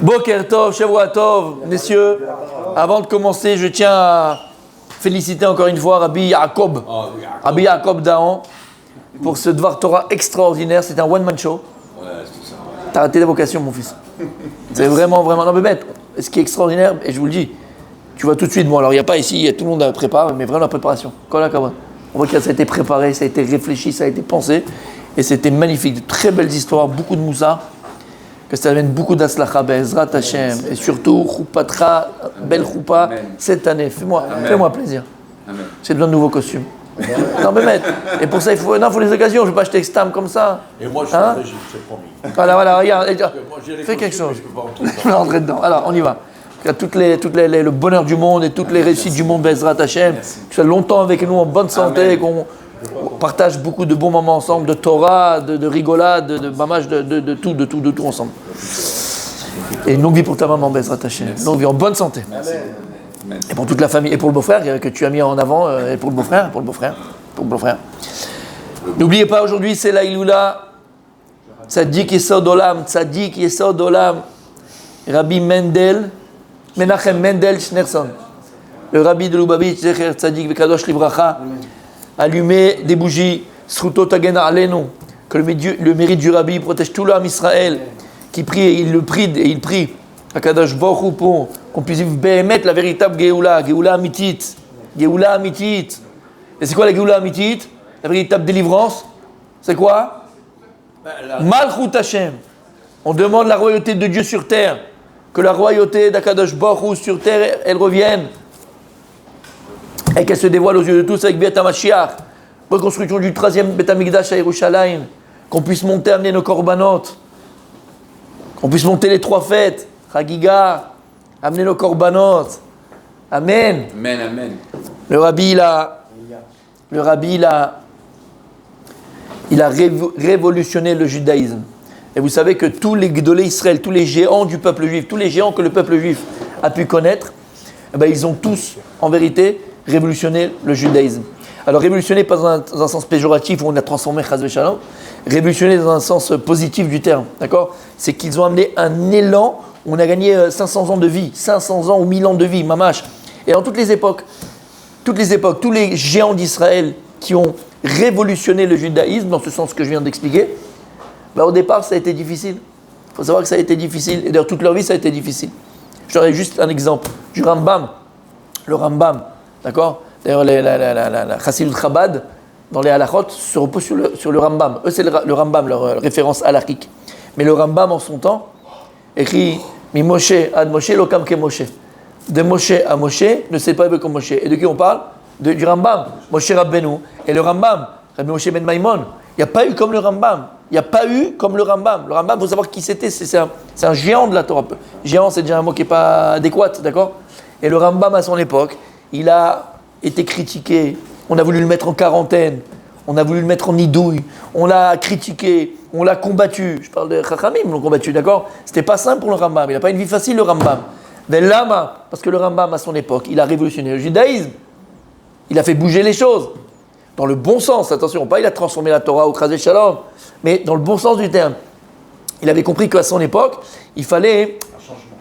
Boker Tov, Shavua Tov, messieurs, avant de commencer, je tiens à féliciter encore une fois Rabbi Yaakov Dahan pour ce Dvar Torah extraordinaire. C'est un one-man show. T'as raté la vocation, mon fils. C'est vraiment, non mais bête. Ce qui est extraordinaire, et je vous le dis, tu vois tout de suite, bon alors il n'y a pas ici, tout le monde prépare, mais vraiment la préparation. On voit que ça a été préparé, ça a été réfléchi, ça a été pensé, et c'était magnifique. De très belles histoires, beaucoup de moussa, que ça amène beaucoup d'Aslacha, Be'ezrat Hashem, et surtout, Choupatra, belle Choupa, cette année. Fais-moi plaisir. Amen. J'ai besoin de nouveaux costumes. Non mais mec, et pour ça il faut les occasions, je ne vais pas acheter Stam comme ça. Et moi je suis en Égypte, c'est promis. Voilà, regarde, fais quelque chose. Je vais rentrer dedans. Alors on y va. Le bonheur du monde et toutes les réussites du monde, Bezrat Hashem, que tu sois longtemps avec nous en bonne santé, qu'on partage beaucoup de bons moments ensemble, de Torah, de rigolade, de mamage, de tout ensemble. Et une longue vie pour ta maman, Bezrat Hashem. Longue vie en bonne santé. Amen. Et pour toute la famille, et pour le beau-frère que tu as mis en avant, et pour le beau-frère. N'oubliez pas, aujourd'hui, c'est la Iloula, Tzadik Yesod Olam, Rabbi Menachem Mendel Schneerson, le Rabbi de Lubavitch, Zecher Tzadik Vekadosh Livracha, allumer des bougies, Sruto Tagena Alenu, que le mérite du Rabbi protège tout l'âme Israël, qui prie, et il prie, à Kadosh Baruch Hu pour qu'on puisse vivre Behemet, la véritable Geoula Amitit. Et c'est quoi la Geoula Amitit? La véritable délivrance, c'est quoi? Malchut Hashem. On demande la royauté de Dieu sur terre, que la royauté d'Akadosh Baruch Hu sur terre, elle revienne, et qu'elle se dévoile aux yeux de tous avec Beit HaMashiach, reconstruction du 3e Beit HaMikdash à Yerushalayim, qu'on puisse monter, amener nos korbanot, qu'on puisse monter les 3 fêtes, Chagiga, amener nos korbanot. Amen. Amen. Le Rabbi, il a révolutionné le judaïsme. Et vous savez que tous les Gdolé Israël, tous les géants du peuple juif, tous les géants que le peuple juif a pu connaître, ils ont tous, en vérité, révolutionné le judaïsme. Alors révolutionné pas dans un sens péjoratif où on a transformé Chaz v'Shalom, révolutionné dans un sens positif du terme, d'accord? C'est qu'ils ont amené un élan, on a gagné 500 ans de vie, 500 ans ou 1000 ans de vie, mamash. Et en toutes les époques, tous les géants d'Israël qui ont révolutionné le judaïsme, dans ce sens que je viens d'expliquer, au départ, ça a été difficile. Il faut savoir que ça a été difficile. Et d'ailleurs, toute leur vie, ça a été difficile. Je donnerai juste un exemple du Rambam. Le Rambam, d'accord? D'ailleurs, la Chassidut Chabad, dans les halachot, se repose sur le Rambam. Eux, c'est le Rambam, leur référence halachique. Mais le Rambam, en son temps, écrit « Mi Moshe ad Moshe lokam ke Moshe ». De Moshe à Moshe, ne sait pas comme Moshe. Et de qui on parle? Du Rambam, Moshe Rabbeinu. Et le Rambam, Rabbi Moshe ben Maimon, il n'y a pas eu comme le Rambam. Le Rambam, il faut savoir qui c'était. C'est un géant de la Torah. Géant, c'est déjà un mot qui n'est pas adéquat, d'accord? Et le Rambam, à son époque, il a été critiqué. On a voulu le mettre en quarantaine. On a voulu le mettre en nidouille. On l'a critiqué. On l'a combattu. Je parle de Chachamim, l'ont combattu, d'accord? C'était pas simple pour le Rambam. Il n'a pas une vie facile, le Rambam. Mais Lama, parce que le Rambam, à son époque, il a révolutionné le judaïsme. Il a fait bouger les choses. Dans le bon sens, attention, pas il a transformé la Torah au Chazé Shalom, mais dans le bon sens du terme. Il avait compris qu'à son époque, il fallait... Un changement.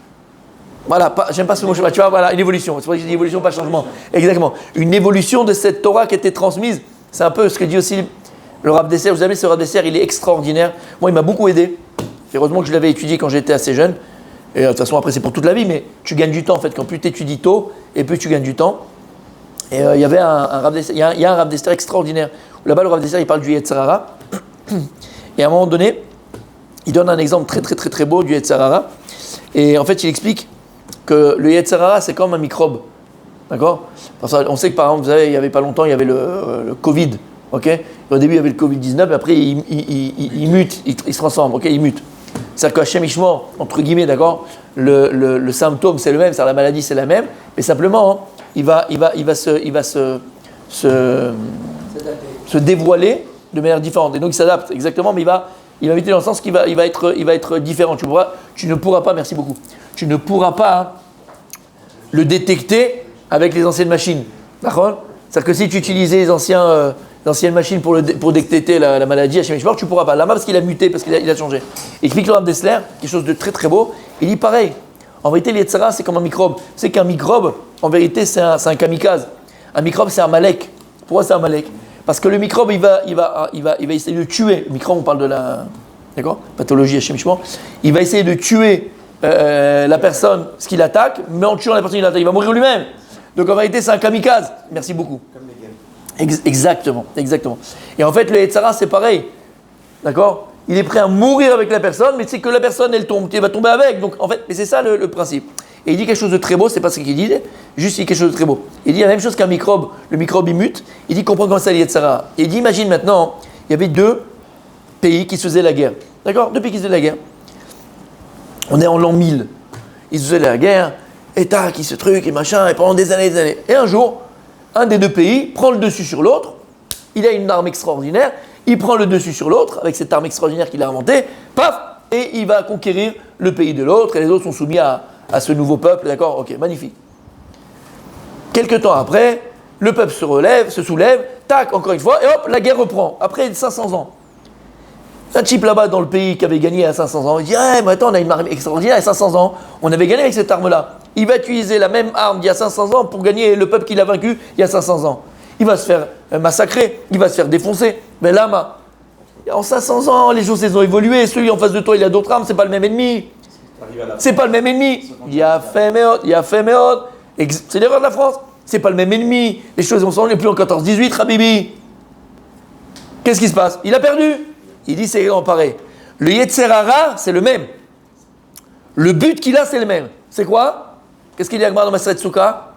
Voilà, j'aime pas ce mot, tu vois, voilà, une évolution. C'est pour ça que je dis évolution, pas changement. Exactement. Une évolution de cette Torah qui était transmise. C'est un peu ce que dit aussi le Rav Desser. Vous savez, ce Rav Desser, il est extraordinaire. Moi, il m'a beaucoup aidé. Heureusement que je l'avais étudié quand j'étais assez jeune. Et de toute façon, après, c'est pour toute la vie, mais tu gagnes du temps, en fait. Quand plus tu étudies tôt, et plus tu gagnes du temps. Et il y avait un Rav Desser, il y a un Rav Desser extraordinaire. Là-bas, le Rav Desser, il parle du Yetzer Hara. Et à un moment donné, il donne un exemple très beau du Yetzer Hara. Et en fait, il explique que le Yetzer Hara, c'est comme un microbe. D'accord? On sait que par exemple, vous savez, il n'y avait pas longtemps, il y avait le Covid. Okay? Au début, il y avait le Covid-19, et après, il mute, il se transforme. Okay? Il mute. C'est-à-dire qu'Hachem Ishmor, entre guillemets, d'accord, le symptôme, c'est le même, c'est-à-dire la maladie, c'est la même, mais simplement, il va se dévoiler de manière différente. Et donc, il s'adapte, exactement, mais il va muter dans le sens qu'il va être différent. Tu ne pourras pas, merci beaucoup, tu ne pourras pas le détecter avec les anciennes machines. D'accord? C'est-à-dire que si tu utilisais les anciennes machines pour détecter la maladie, Hachem Ishmor, tu ne pourras pas. Là-bas, parce qu'il a muté, parce qu'il a changé. Il explique le Rav Dessler, quelque chose de très beau. Il dit pareil. En vérité, le Yetzer Hara, c'est comme un microbe. C'est qu'un microbe, en vérité, c'est un kamikaze. Un microbe, c'est un malek. Pourquoi c'est un malek? Parce que le microbe, il va essayer de tuer. Le microbe, on parle de la pathologie chimiquement. Il va essayer de tuer la personne, ce qu'il attaque, mais en tuant la personne qu'il attaque, il va mourir lui-même. Donc en vérité, c'est un kamikaze. Merci beaucoup. Comme les guerres. Exactement. Et en fait, le Yetzer Hara, c'est pareil. D'accord? Il est prêt à mourir avec la personne, mais c'est que la personne, elle va tomber avec. Donc en fait, mais c'est ça le principe. Et il dit quelque chose de très beau, c'est pas ce qu'il dit, juste il dit quelque chose de très beau. Il dit la même chose qu'un microbe, le microbe il mute, il dit comprend comment ça le Yetzer Hara. Et il dit imagine maintenant, il y avait deux pays qui se faisaient la guerre. D'accord? Deux pays qui se faisaient la guerre. On est en l'an 1000. Ils se faisaient la guerre, et tac, ce truc, et machin, et pendant des années. Et un jour, un des deux pays prend le dessus sur l'autre, il a une arme extraordinaire, il prend le dessus sur l'autre, avec cette arme extraordinaire qu'il a inventée, paf, et il va conquérir le pays de l'autre, et les autres sont soumis à ce nouveau peuple, d'accord? Ok, magnifique. Quelque temps après, le peuple se soulève, tac, encore une fois, et hop, la guerre reprend, après 500 ans. Un type là-bas dans le pays qui avait gagné à 500 ans, il dit mais attends, on a une arme extraordinaire à 500 ans, on avait gagné avec cette arme-là. Il va utiliser la même arme d'il y a 500 ans pour gagner le peuple qu'il a vaincu il y a 500 ans. Il va se faire massacrer, il va se faire défoncer. Mais là, en 500 ans, les choses ont évolué, celui en face de toi, il a d'autres armes, c'est pas le même ennemi. C'est pas le même ennemi. Il y a fait méode. C'est l'erreur de la France. C'est pas le même ennemi. Les choses ont changé plus en 14-18, Habibi. Qu'est-ce qui se passe? Il a perdu. Il dit c'est exactement pareil. Le Yetzer Hara, c'est le même. Le but qu'il a, c'est le même. C'est quoi? Qu'est-ce qu'il y a dans Maseret Souka?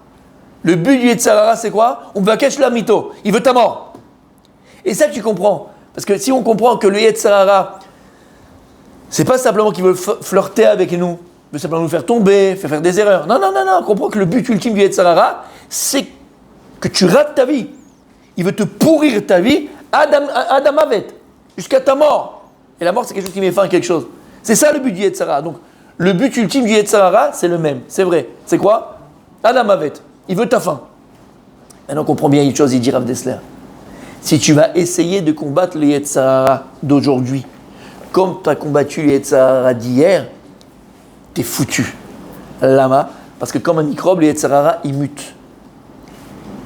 Le but du Yetzer Hara, c'est quoi? On va cacher la mytho. Il veut ta mort. Et ça, tu comprends. Parce que si on comprend que le Yetzer Hara, c'est pas simplement qu'il veut flirter avec nous, il veut simplement nous faire tomber, faire des erreurs. Non. On comprend que le but ultime du Yetzer Hara, c'est que tu rates ta vie. Il veut te pourrir ta vie, Adam Avet, jusqu'à ta mort. Et la mort, c'est quelque chose qui met fin à quelque chose. C'est ça le but du Yetzer Hara. Donc, le but ultime du Yetzer Hara, c'est le même. C'est vrai. C'est quoi? Adam Avet. Il veut ta fin. Maintenant, on comprend bien une chose, il dit Rav Dessler. Si tu vas essayer de combattre le Yetzer Hara d'aujourd'hui, comme tu as combattu le Yetzer Hara d'hier, t'es foutu. Lama, parce que comme un microbe, le Yetzer Hara, il mute.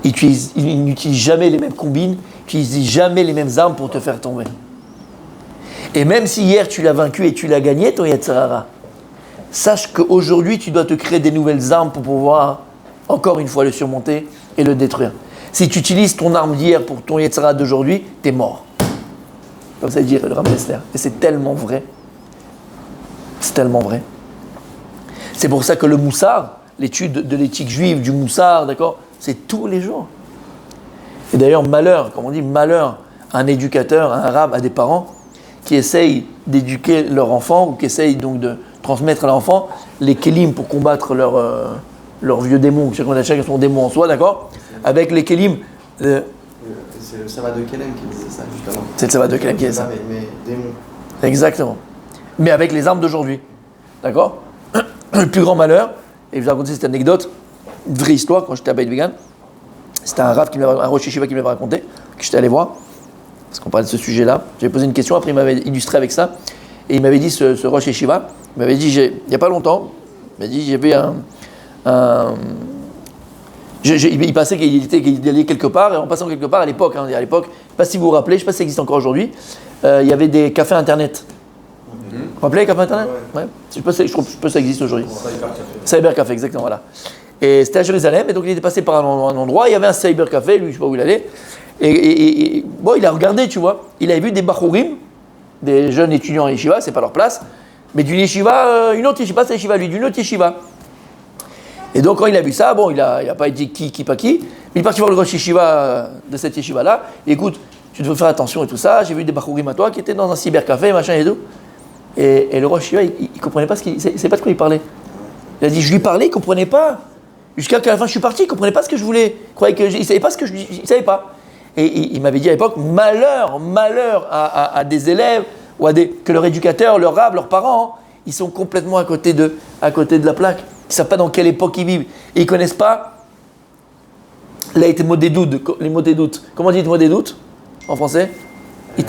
Il n'utilise jamais les mêmes combines, il n'utilise jamais les mêmes armes pour te faire tomber. Et même si hier tu l'as vaincu et tu l'as gagné, ton Yetzer Hara, sache qu'aujourd'hui tu dois te créer des nouvelles armes pour pouvoir encore une fois le surmonter et le détruire. Si tu utilises ton arme d'hier pour ton Yetzer Hara d'aujourd'hui, t'es mort. Comme ça dit le Rav Dessler. Et c'est tellement vrai. C'est tellement vrai. C'est pour ça que le moussard, l'étude de l'éthique juive, du moussard, d'accord, c'est tous les jours. Et d'ailleurs, malheur, comme on dit, malheur à un éducateur, à un arabe, à des parents qui essayent d'éduquer leur enfant ou qui essayent donc de transmettre à l'enfant les kélim pour combattre leurs vieux démons. Chacun son démon en soi, d'accord, avec les kélim. C'est le Sava de Kelem qui disait ça, justement. C'est le Sava de Kelem qui disait ça. Mais démons. Exactement. Mais avec les armes d'aujourd'hui. D'accord? Le plus grand malheur, et je vais vous raconter cette anecdote, une vraie histoire, quand j'étais à Beit Vegan. C'était un Rosh Yeshiva qui me l'avait raconté, que j'étais allé voir, parce qu'on parlait de ce sujet-là. J'avais posé une question, après il m'avait illustré avec ça, et il m'avait dit, ce Rosh Yeshiva, il m'avait dit, il n'y a pas longtemps, il m'a dit, j'avais il passait qu'il allait quelque part, et en passant quelque part, à l'époque, je ne sais pas si vous vous rappelez, je ne sais pas si ça existe encore aujourd'hui, il y avait des cafés internet. Vous vous rappelez les cafés internet? Ouais. Je pense que ça existe aujourd'hui. Cyber Café, exactement, voilà. Et c'était à Jérusalem, et donc il était passé par un endroit, il y avait un Cyber Café, lui, je ne sais pas où il allait, et bon, il a regardé, tu vois, il avait vu des Bachourim, des jeunes étudiants en yeshiva, c'est pas leur place, mais d'une yeshiva, une autre yeshiva, c'est yeshiva, lui, d'une autre yeshiva. Et donc quand il a vu ça, bon, il a pas dit qui, mais il est parti voir le Rosh Yeshiva de cette yeshiva-là, et écoute, tu devrais faire attention et tout ça, j'ai vu des Bachourim à toi qui étaient dans un cybercafé, machin et tout. Et le Rosh Yeshiva, il ne comprenait pas il savait pas de quoi il parlait. Il a dit, je lui parlais, il ne comprenait pas. Jusqu'à la fin, je suis parti, il ne comprenait pas ce que je voulais. Il ne savait pas ce que il savait pas. Et il m'avait dit à l'époque, malheur à des élèves, ou que leur éducateur, leur rab, leurs parents, ils sont complètement à côté de la plaque. Ils ne savent pas dans quelle époque ils vivent. Et ils ne connaissent pas les mots des doutes. Comment on dit mots des doutes en français?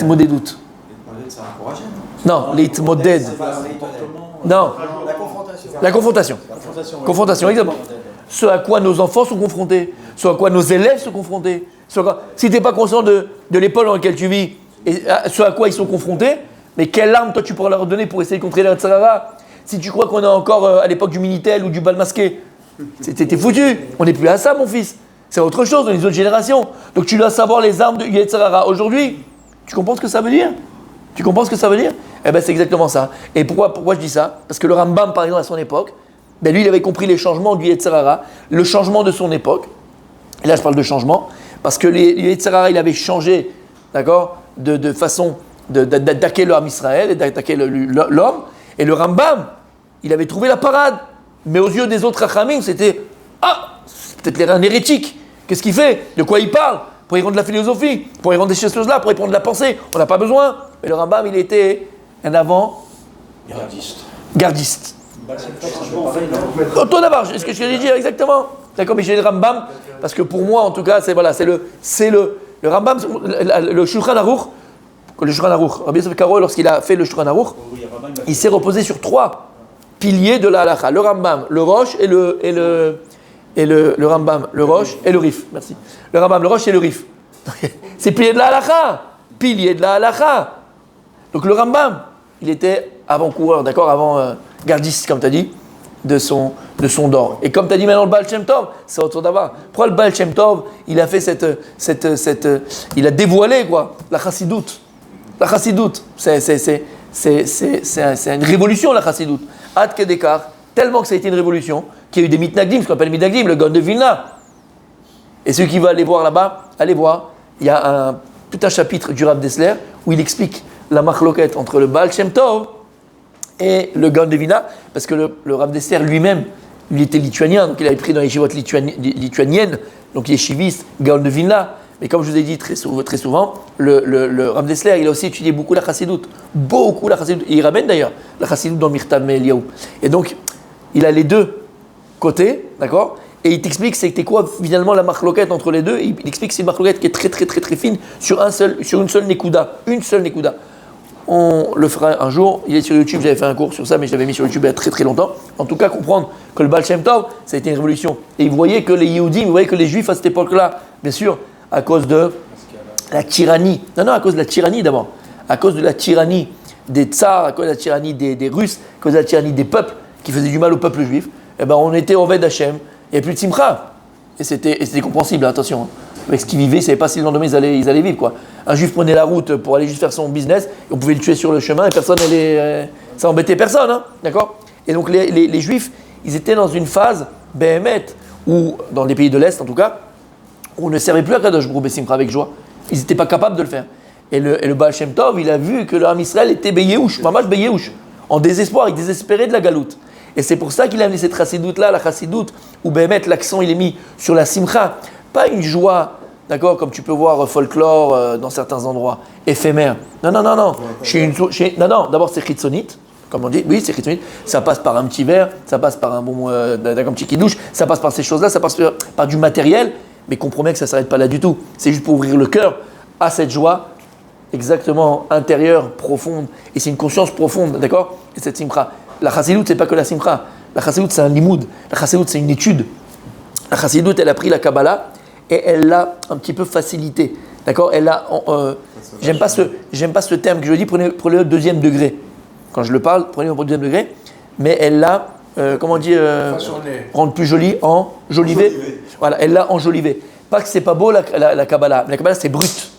Mots des doutes. C'est encouragé. Non, les modèles. Non. La confrontation. La confrontation. Confrontation, exactement. Ce à quoi nos enfants sont confrontés, ce à quoi nos élèves sont confrontés. Si tu n'es pas conscient de l'époque dans laquelle tu vis, et ce à quoi ils sont confrontés, mais quelle arme toi tu pourras leur donner pour essayer de contrer la Tsarara? Si tu crois qu'on est encore à l'époque du Minitel ou du bal masqué, t'es foutu. On n'est plus à ça, mon fils. C'est autre chose dans les autres générations. Donc tu dois savoir les armes de Yetzirara. Aujourd'hui, tu comprends ce que ça veut dire? Tu comprends ce que ça veut dire? Eh bien, c'est exactement ça. Et pourquoi je dis ça? Parce que le Rambam, par exemple, à son époque, ben lui, il avait compris les changements du Yetzirara, le changement de son époque. Et là, je parle de changement, parce que le Yetzirara, il avait changé, d'accord, de façon d'attaquer le Ham Israël et d'attaquer l'homme. Et le Rambam, il avait trouvé la parade. Mais aux yeux des autres Rachamim, c'était c'est peut-être un hérétique. Qu'est-ce qu'il fait? De quoi il parle? Pour y rendre de la philosophie, pour y rendre des choses-là, pour y prendre de la pensée. On n'a pas besoin. Mais le Rambam, il était un avant-gardiste. Toi d'abord, c'est ce que je viens de dire exactement. D'accord, mais j'ai le Rambam, parce que pour moi, en tout cas, c'est le Rambam, le Shulchan Aruch. Rabbi Yosef Karo, lorsqu'il a fait le Shulchan Aruch, il s'est reposé sur 3 piliers de la halakha, le Rambam, le Rosh et le Rambam, le Rosh et le Rif. Merci. Le Rambam, le Rosh et le Rif. C'est piliers de la halakha. Piliers de la halakha. Donc le Rambam, il était avant-coureur, d'accord, avant-gardiste, comme tu as dit, de son d'or. Et comme tu as dit maintenant le Baal Shem Tov, c'est autour d'abord. Pourquoi le Baal Shem Tov, il a fait il a dévoilé quoi, la chassidoute. La chassidoute, c'est une révolution la chassidoute. Ad Kedekar, tellement que ça a été une révolution, qu'il y a eu des mitnagdim, ce qu'on appelle les mitnagdim, le Gaon de Vilna. Et ceux qui veulent aller voir là-bas, allez voir, il y a tout un chapitre du Rav Dessler où il explique la machloket entre le Baal Shem Tov et le Gaon de Vilna, parce que le Rav Dessler lui-même, il était lituanien, donc il avait pris dans les yeshivot lituaniennes, donc yeshiviste, Gaon de Vilna. Mais comme je vous ai dit très souvent, le Rav Dessler, il a aussi étudié beaucoup la chassidoute. Beaucoup la chassidoute. Et il ramène d'ailleurs la chassidoute dans le Mirtav Eliyahu. Et donc, il a les deux côtés, d'accord? Et il t'explique c'était quoi finalement la machloket entre les deux. Il explique que c'est une machloket qui est très très très très fine sur une seule nekuda. Une seule nekuda. On le fera un jour. Il est sur YouTube, j'avais fait un cours sur ça, mais je l'avais mis sur YouTube il y a très très longtemps. En tout cas, comprendre que le Baal Shem Tov, ça a été une révolution. Et vous voyez que les Yehudim, vous voyez que les Juifs à cette époque-là, bien sûr, à cause de la tyrannie. Non, à cause de la tyrannie d'abord. À cause de la tyrannie des tsars, à cause de la tyrannie des Russes, à cause de la tyrannie des peuples qui faisaient du mal au peuple juif, eh ben on était Oved Hashem, il n'y avait plus de simcha. Et c'était compréhensible, attention. Avec ce qu'ils vivaient, ils ne savaient pas si le lendemain ils allaient vivre. Quoi. Un juif prenait la route pour aller juste faire son business, et on pouvait le tuer sur le chemin, et personne n'allait. Ça embêtait personne, hein, d'accord? Et donc les juifs, ils étaient dans une phase, Behemet, ou dans les pays de l'Est en tout cas, on ne servait plus à Kadosh Baruch Hu Besimcha avec joie. Ils n'étaient pas capables de le faire. Et le Baal Shem Tov, il a vu que le Ham Israël était Beyeush, Mamash Beyeush, en désespoir, il désespérait de la galoute. Et c'est pour ça qu'il a amené cette chassidoute-là, la chassidoute, où Béhémet, l'accent il est mis sur la simcha, pas une joie, d'accord, comme tu peux voir folklore dans certains endroits, éphémère. Non. Non, d'abord c'est chitzonite, comme on dit, oui, c'est chitzonite, ça passe par un petit verre, ça passe par un petit kidouche, ça passe par ces choses-là, ça passe par du matériel, mais comprends que ça ne s'arrête pas là du tout. C'est juste pour ouvrir le cœur à cette joie exactement intérieure, profonde. Et c'est une conscience profonde, d'accord? Et cette simcha. La chassidoute, ce n'est pas que la simcha. La chassidoute, c'est un limoud. La chassidoute, c'est une étude. La chassidoute, elle a pris la Kabbalah et elle l'a un petit peu facilité. D'accord? Elle a. J'aime pas ce terme que je dis, prenez le deuxième degré. Quand je le parle, prenez le deuxième degré. Mais elle l'a, comment on dit, rendre plus joli, enjolivé. Voilà, elle l'a enjolivé. Pas que c'est pas beau la Kabbalah. La Kabbalah, c'est brut.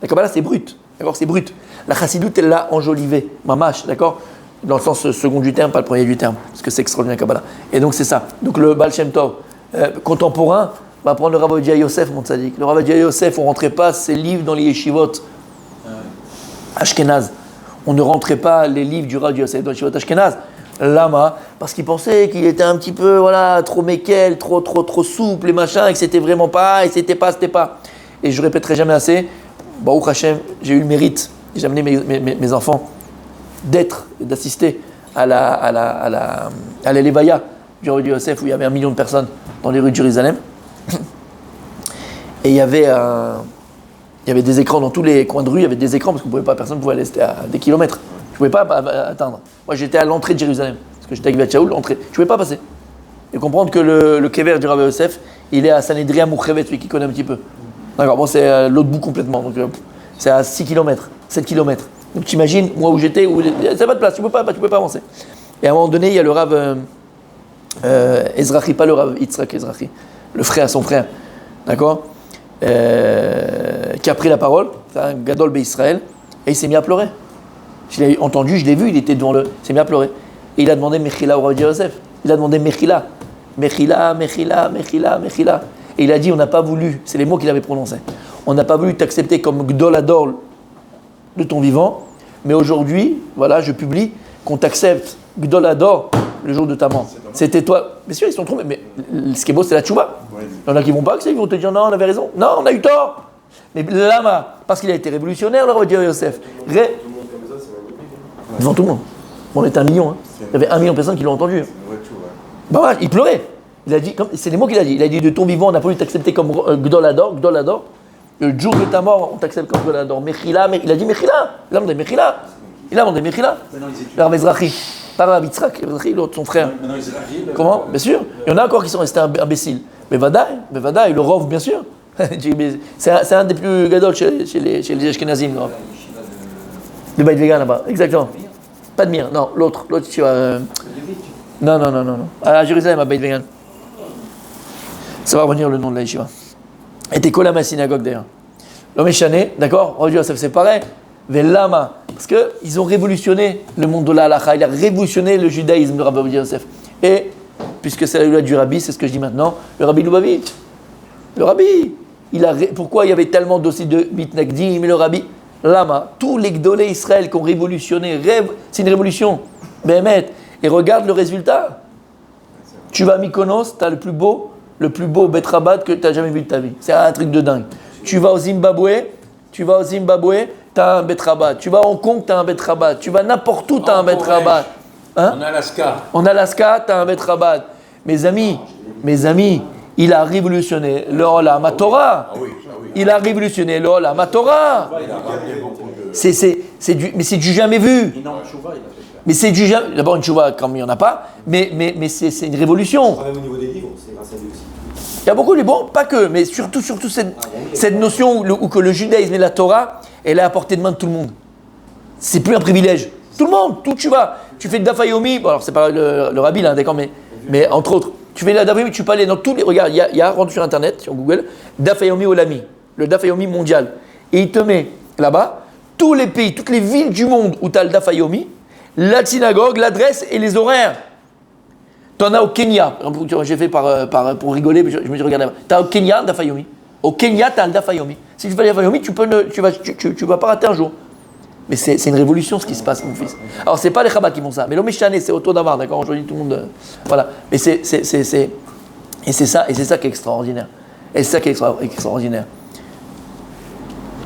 La Kabbalah, c'est brut. D'accord? C'est brut. La chassidoute, elle l'a enjolivé. Mamash, d'accord? Dans le sens second du terme, pas le premier du terme. Parce que c'est extraordinaire la Kabbalah. Et donc, c'est ça. Donc, le Baal Shem Tov, contemporain, va prendre le Rav Odia Yosef, mon tzaddik. Le Rav Odia Yosef, on ne rentrait pas ses livres dans les yeshivot Ashkenaz. On ne rentrait pas les livres du Rav Odia Yosef dans les yeshivot Ashkenaz. Lama, parce qu'il pensait qu'il était un petit peu, trop méquel, trop souple et machin, et que c'était vraiment pas, et c'était pas. Et je répéterai jamais assez, Baruch Hashem, j'ai eu le mérite, j'ai amené mes enfants d'assister à l'Elevaya du Rav Odia Yosef, où il y avait 1 million de personnes dans les rues de Jérusalem. Et il y avait des écrans dans tous les coins de rue, il y avait des écrans, parce que personne ne pouvait aller à des kilomètres. Je ne pouvais pas atteindre. Moi, j'étais à l'entrée de Jérusalem. parce que j'étais avec Shaoul, entrer. Tu ne pouvais pas passer. Et comprendre que le kever du Rav Yosef, il est à Sanhedria Mouchevet, celui qui connaît un petit peu. D'accord, bon, c'est l'autre bout complètement. Donc, c'est à 6 km, 7 km. Donc, tu imagines, moi où j'étais, où il n'y a pas de place, tu ne peux pas avancer. Et à un moment donné, il y a le Rav Ezrachi, pas le Rav Yitzhak Ezrachi, le frère, son frère, d'accord, qui a pris la parole, c'est un Gadol Israël, et il s'est mis à pleurer. Je l'ai entendu, je l'ai vu, il était devant il s'est mis à pleurer. Et il a demandé Mechila au Rav Yosef. Il a demandé Mechila. Mechila, Mechila, Mechila, Mechila. Et il a dit, on n'a pas voulu, c'est les mots qu'il avait prononcés, on n'a pas voulu t'accepter comme Gdol Ador de ton vivant, mais aujourd'hui, voilà, je publie qu'on t'accepte Gdol Ador le jour de ta mort. C'était toi. Bien sûr, ils sont trompés, mais ce qui est beau, c'est la tchouba. Il y en a qui vont pas accepter, ils vont te dire, non, on avait raison. Non, on a eu tort. Mais Lama, parce qu'il a été révolutionnaire, le Rav Yosef. Devant tout le monde. Bon, on était 1 million. Hein. Il y avait 1 million de personnes qui l'ont entendu. Bah ouais, il pleurait. Il a dit, c'est les mots qu'il a dit. Il a dit, de ton vivant, on n'a pas voulu t'accepter comme Gdol Ador. Le jour de ta mort, on t'accepte comme Gdol Ador. Mechila, il a dit Mechila. Il a demandé Mechila. Le Rav Ezrachi. Pas Rav Yitzhak, l'autre, son frère. Comment? Bien sûr. Il y en a encore qui sont restés imbéciles. Mais Vadaï, le Rov, bien sûr. C'est un des plus gadol chez les Ashkenazim. Le Beit Vegan là-bas, exactement. Pas de mire, non, l'autre, tu vois. Non. À Jérusalem, à Beit Vegan. Ça va revenir le nom de la yeshiva. Et t'es collé à ma synagogue d'ailleurs. L'homme est chané, d'accord? Rav Yosef, c'est pareil. Velama. Parce qu'ils ont révolutionné le monde de la halakha, il a révolutionné le judaïsme, le Rav Yosef. Et, puisque c'est la loi du Rabbi, c'est ce que je dis maintenant, le Rabbi Lubavitch. Le Rabbi, pourquoi il y avait tellement d'aussi de mitnagdim, mais le Rabbi, Lama, tous les gdolés Israël qui ont révolutionné, c'est une révolution, Béhémet. Et regarde le résultat. Tu vas à Mykonos, tu as le plus beau Bet Rabat que tu as jamais vu de ta vie. C'est un truc de dingue. Tu vas au Zimbabwe, tu as un Bet Rabat. Tu vas à Hong Kong, tu as un Bet Rabat. Tu vas n'importe où, tu as un Bet Rabat. Hein? En Alaska, tu as un Bet Rabat. Mes amis, il a révolutionné le Olam HaTorah. Il a révolutionné le Olam HaTorah. Mais c'est du jamais vu. Mais c'est du jamais. D'abord, une chouva, comme il n'y en a pas, mais c'est une révolution. Même au niveau des livres, c'est grâce à lui aussi. Il y a beaucoup de bons, pas que, mais surtout cette notion où que le judaïsme et la Torah, elle est à portée de main de tout le monde. C'est plus un privilège. Tout le monde, tu fais le Daf Yomi, bon alors c'est pas le Rabbi là, d'accord, mais entre autres, tu fais le Daf Yomi, tu peux aller dans tous les. Regarde, il y a rentre sur internet, sur Google, Daf Yomi Olami, le Daf Yomi mondial. Et il te met là-bas tous les pays, toutes les villes du monde où tu as le Daf Yomi, la synagogue, l'adresse et les horaires. Tu en as au Kenya. J'ai fait pour rigoler, mais je me dis, regarde, tu as au Kenya le Daf Yomi. Au Kenya, tu as le Daf Yomi. Si tu fais le Daf Yomi, tu vas pas rater un jour. Mais c'est une révolution ce qui se passe, mon fils. Alors, c'est pas les Chabad qui font ça, mais l'homme est c'est auto d'avoir, d'accord? Aujourd'hui, tout le monde. Voilà. Mais c'est ça qui est extraordinaire. Et c'est ça qui est extraordinaire.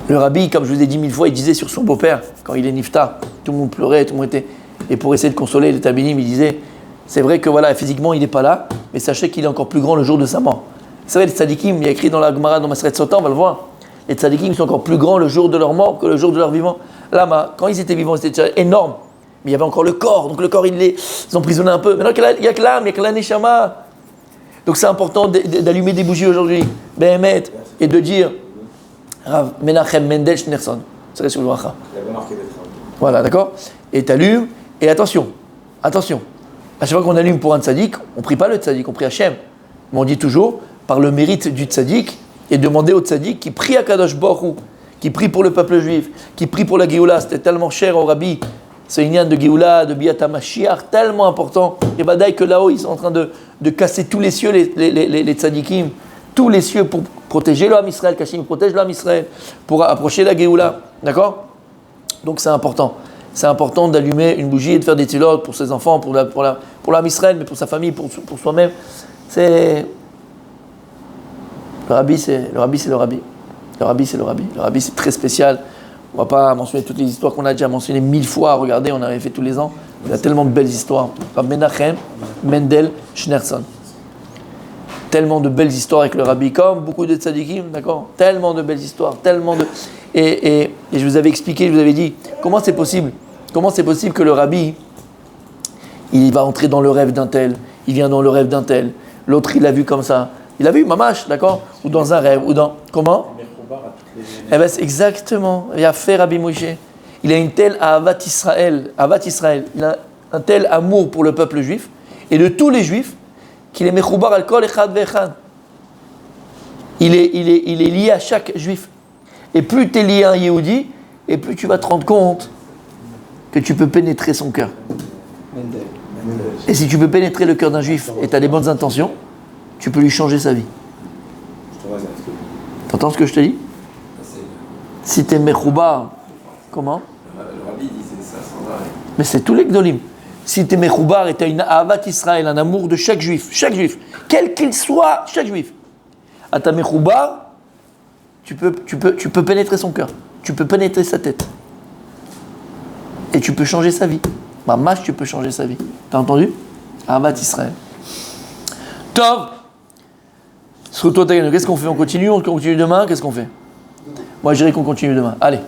Le Rabbi, comme je vous ai dit 1000 fois, il disait sur son beau-père, quand il est nifta, tout le monde pleurait, tout le monde était. Et pour essayer de consoler les tabinim, il disait c'est vrai que voilà, physiquement, il n'est pas là, mais sachez qu'il est encore plus grand le jour de sa mort. Vous savez, les tzadikim, il y a écrit dans la Gemara, dans Maseret Sota, on va le voir. Les tzadikim sont encore plus grands le jour de leur mort que le jour de leur vivant. Là, quand ils étaient vivants, c'était énorme. Mais il y avait encore le corps. Donc le corps, ils emprisonnaient un peu. Maintenant, il n'y a que l'âme, il n'y a que la neshama. Donc c'est important d'allumer des bougies aujourd'hui, Béhémet, et de dire Rav Menachem Mendel Schneerson. C'est sur le bracha. Il avait marqué d'être. Voilà, d'accord? Et tu allumes. Et attention. À chaque fois qu'on allume pour un tzaddik, on ne prie pas le tzaddik, on prie Hachem. Mais on dit toujours, par le mérite du tzaddik, et demander au tzaddik qui prie à Kadosh Baruch Hu, qui prie pour le peuple juif, qui prie pour la Géoula. C'était tellement cher au Rabbi. C'est une de Géoula, de Biat HaMashiach, tellement important. Et badaï que là-haut, ils sont en train de casser tous les cieux, les tzaddikim, tous les cieux pour protéger le Ham Israël. Kachim protège le Ham Israël, pour approcher la Géoula. D'accord? Donc c'est important. C'est important d'allumer une bougie et de faire des tefilot pour ses enfants, pour l'Am Israël, mais pour sa famille, pour soi-même. Le Rabbi, c'est le Rabbi. Le Rabbi, c'est très spécial. On ne va pas mentionner toutes les histoires qu'on a déjà mentionnées 1000 fois. Regardez, on avait fait tous les ans. Il y a tellement de belles histoires. Rabbi Menachem Mendel Schneerson. Tellement de belles histoires avec le Rabbi, comme beaucoup de tzadikim, d'accord? Tellement de belles histoires, Et je vous avais expliqué, je vous avais dit, comment c'est possible que le Rabbi, Il va entrer dans le rêve d'un tel, il vient dans le rêve d'un tel. L'autre, il l'a vu comme ça. Il a vu, mamash, d'accord? Ou dans un rêve, ou dans... Comment? Eh bien, c'est exactement. Il a fait Rabbi Moshe. Il a une telle Ahavat Israël. Il a un tel amour pour le peuple juif, et de tous les juifs, qu'il est mechoubar al kol echad ve'echad. Il est lié à chaque juif. Et plus tu es lié à un Yehudi, et plus tu vas te rendre compte que tu peux pénétrer son cœur. Et si tu peux pénétrer le cœur d'un juif et tu as des bonnes intentions, tu peux lui changer sa vie. T'entends ce que je te dis? Si tu es mechoubar, comment? Le rabbi disait ça sans arrêt. Mais c'est tous les gdolim. Si tu es mechoubar et tu as une ahavat Israël, un amour de chaque juif, quel qu'il soit, chaque juif, à ta mechoubar, tu peux pénétrer son cœur, tu peux pénétrer sa tête. Et tu peux changer sa vie. Mamash, tu peux changer sa vie. T'as entendu? Ahavat Israël. Tov. Qu'est-ce qu'on fait? On continue demain? Qu'est-ce qu'on fait? Moi, je dirais qu'on continue demain. Allez.